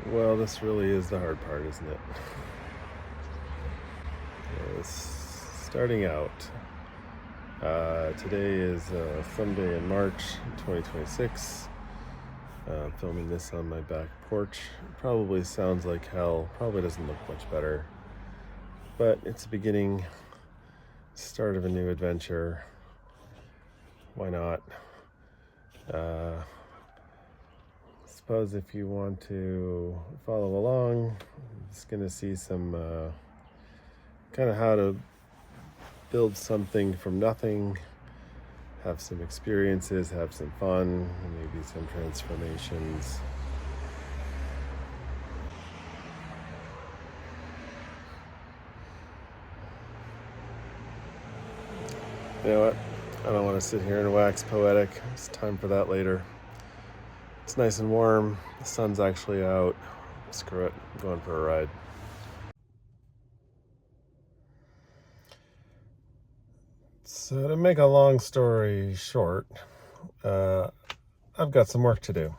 Well, this really is the hard part, isn't it? Starting out. Today is Sunday in March 2026. I'm filming this on my back porch. Probably sounds like hell. Probably doesn't look much better. But it's the beginning, start of a new adventure. Why not? Suppose if you want to follow along, it's going to see some kind of how to build something from nothing, have some experiences, have some fun, maybe some transformations. You know what? I don't want to sit here and wax poetic. It's time for that later. It's nice and warm. The sun's actually out. Screw it. I'm going for a ride. So to make a long story short, I've got some work to do.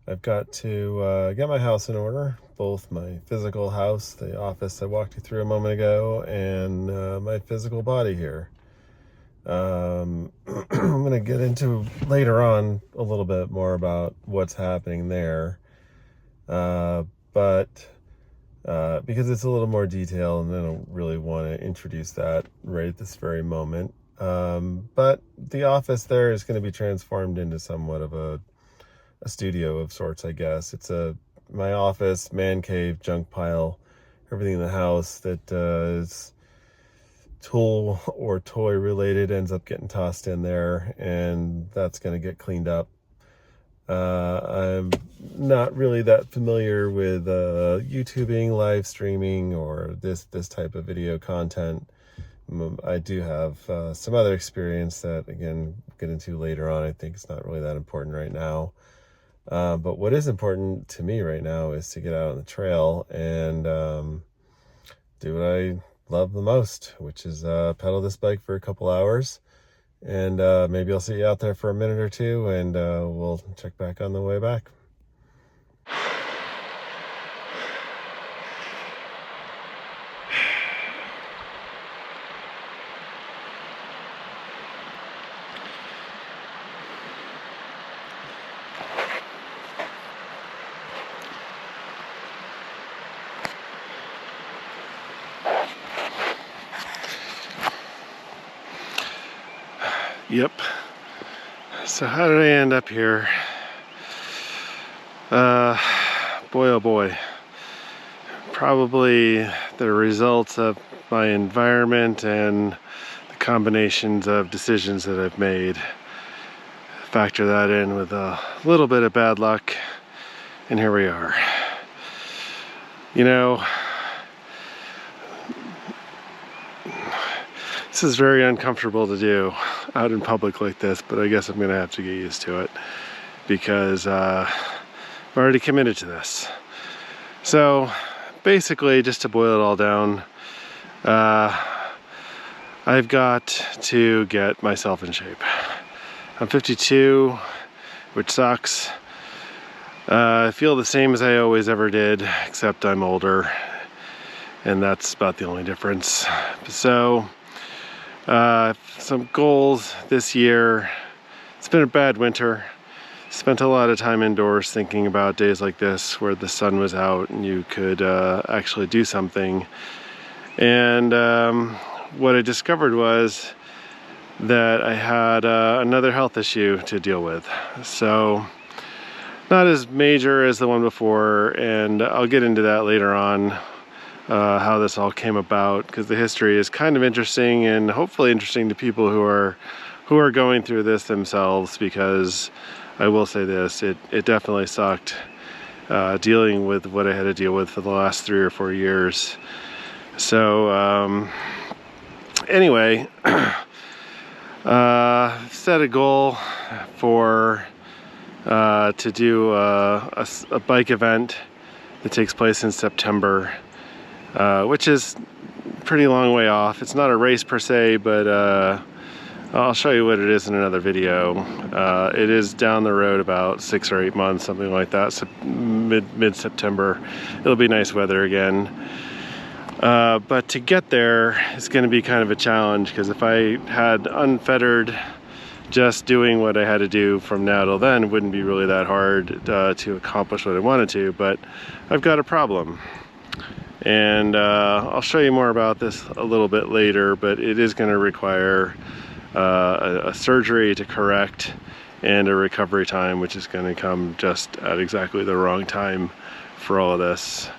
I've got to get my house in order, both my physical house, the office I walked you through a moment ago, and my physical body here. I'm going to get into later on a little bit more about what's happening there. But because it's a little more detail, and I don't really want to introduce that right at this very moment. But the office there is going to be transformed into somewhat of a studio of sorts, I guess. It's my office, man cave, junk pile, everything in the house that is tool or toy related ends up getting tossed in there, and that's going to get cleaned up. I'm not really that familiar with YouTubing, live streaming, or this type of video content. I do have some other experience that, again, we'll get into later on. I think it's not really that important right now. But what is important to me right now is to get out on the trail and do what I love the most, which is pedal this bike for a couple hours. And maybe I'll see you out there for a minute or two, and we'll check back on the way back. Yep. So how did I end up here? Boy, oh boy. Probably the results of my environment and the combinations of decisions that I've made. Factor that in with a little bit of bad luck, and here we are. You know, this is very uncomfortable to do out in public like this, but I guess I'm gonna have to get used to it because I've already committed to this. So basically, just to boil it all down, I've got to get myself in shape. I'm 52, which sucks. I feel the same as I always ever did, except I'm older, and that's about the only difference. So some goals this year. It's been a bad winter. Spent a lot of time indoors thinking about days like this where the sun was out and you could actually do something. And what I discovered was that I had another health issue to deal with. So not as major as the one before, and I'll get into that later on. How this all came about, because the history is kind of interesting and hopefully interesting to people who are going through this themselves, because I will say this, it definitely sucked dealing with what I had to deal with for the last 3 or 4 years. So anyway, set a goal for to do a bike event that takes place in September, which is a pretty long way off. It's not a race per se, but I'll show you what it is in another video. It is down the road about 6 or 8 months, something like that. So mid-September. It'll be nice weather again. But to get there is going to be kind of a challenge, because if I had unfettered, just doing what I had to do from now till then, it wouldn't be really that hard to accomplish what I wanted to. But I've got a problem, and I'll show you more about this a little bit later, but it is going to require a surgery to correct and a recovery time, which is going to come just at exactly the wrong time for all of this.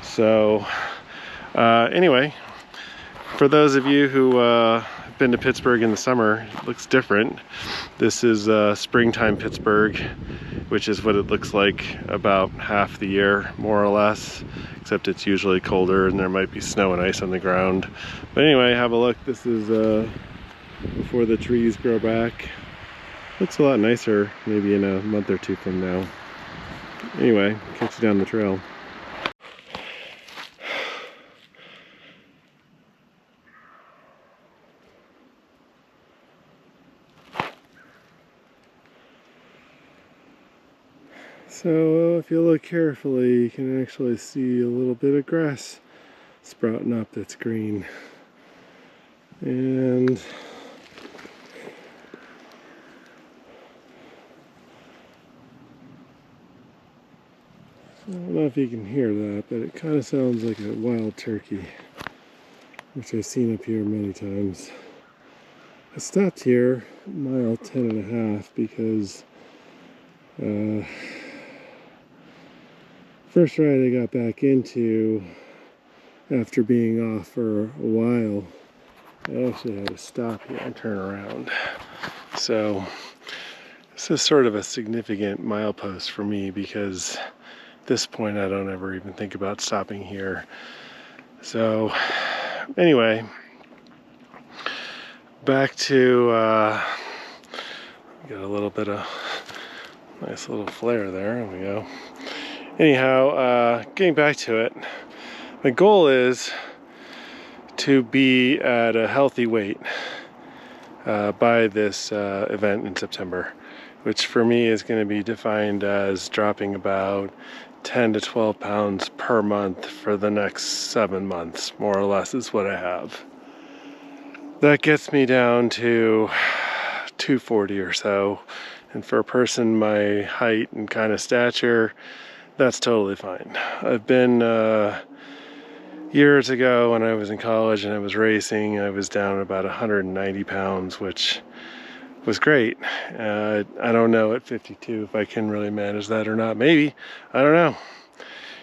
So anyway, for those of you who have been to Pittsburgh in the summer, it looks different. This is springtime Pittsburgh, which is what it looks like about half the year, more or less, except it's usually colder and there might be snow and ice on the ground. But anyway, have a look. This is before the trees grow back. Looks a lot nicer maybe in a month or two from now. Anyway, catch you down the trail. So if you look carefully, you can actually see a little bit of grass sprouting up that's green. And I don't know if you can hear that, but it kind of sounds like a wild turkey, which I've seen up here many times. I stopped here at mile 10.5 because first ride I got back into after being off for a while, I actually had to stop here and turn around. So this is sort of a significant milepost for me, because at this point I don't ever even think about stopping here. So anyway, back to got a little bit of nice little flare there. There we go. Anyhow, getting back to it, my goal is to be at a healthy weight by this event in September, which for me is going to be defined as dropping about 10 to 12 pounds per month for the next 7 months, more or less, is what I have. That gets me down to 240 or so, and for a person my height and kind of stature, that's totally fine. I've been years ago when I was in college and I was racing, I was down about 190 pounds, which was great. I don't know at 52 if I can really manage that or not. Maybe, I don't know.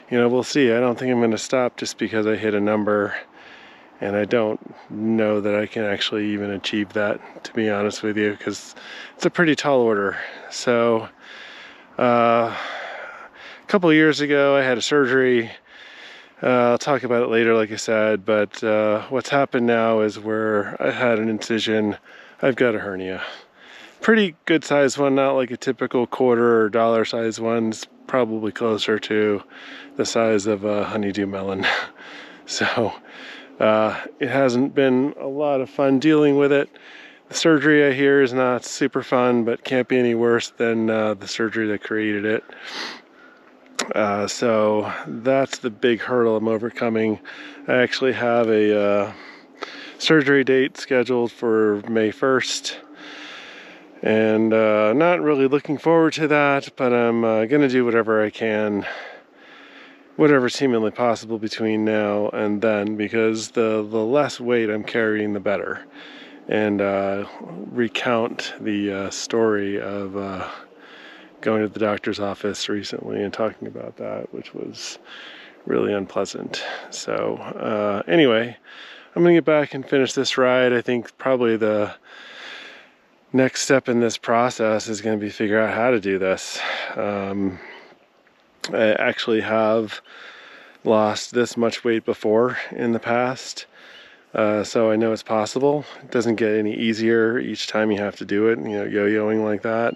You know, we'll see. I don't think I'm going to stop just because I hit a number, and I don't know that I can actually even achieve that, to be honest with you, because it's a pretty tall order. So a couple of years ago I had a surgery. I'll talk about it later, like I said, but what's happened now is where I had an incision, I've got a hernia. Pretty good sized one, not like a typical quarter or dollar size one. It's probably closer to the size of a honeydew melon. So it hasn't been a lot of fun dealing with it. The surgery, I hear, is not super fun, but can't be any worse than the surgery that created it. So that's the big hurdle I'm overcoming. I actually have a surgery date scheduled for May 1st, and not really looking forward to that, but I'm gonna do whatever I can, whatever's seemingly possible between now and then, because the less weight I'm carrying, the better. And recount the story of going to the doctor's office recently and talking about that, which was really unpleasant. So anyway, I'm gonna get back and finish this ride. I think probably the next step in this process is going to be figure out how to do this. I actually have lost this much weight before in the past, so I know it's possible. It doesn't get any easier each time you have to do it, you know, yo-yoing like that.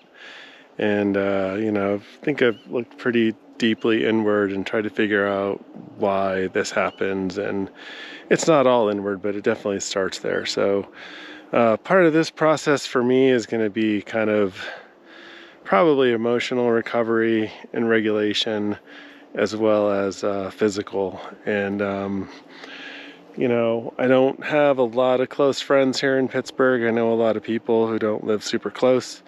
And you know, I think I've looked pretty deeply inward and try to figure out why this happens. And it's not all inward, but it definitely starts there. So part of this process for me is going to be kind of probably emotional recovery and regulation, as well as physical. And you know, I don't have a lot of close friends here in Pittsburgh. I know a lot of people who don't live super close.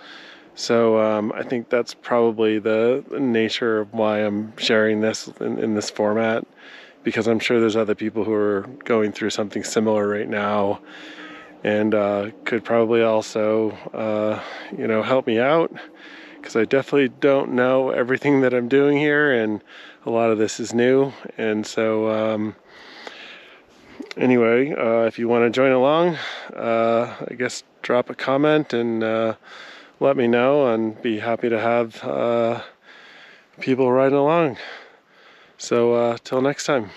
So I think that's probably the nature of why I'm sharing this in this format, because I'm sure there's other people who are going through something similar right now and could probably also, you know, help me out, because I definitely don't know everything that I'm doing here, and a lot of this is new. And so anyway, if you want to join along, I guess drop a comment and let me know, and be happy to have people riding along. So till next time.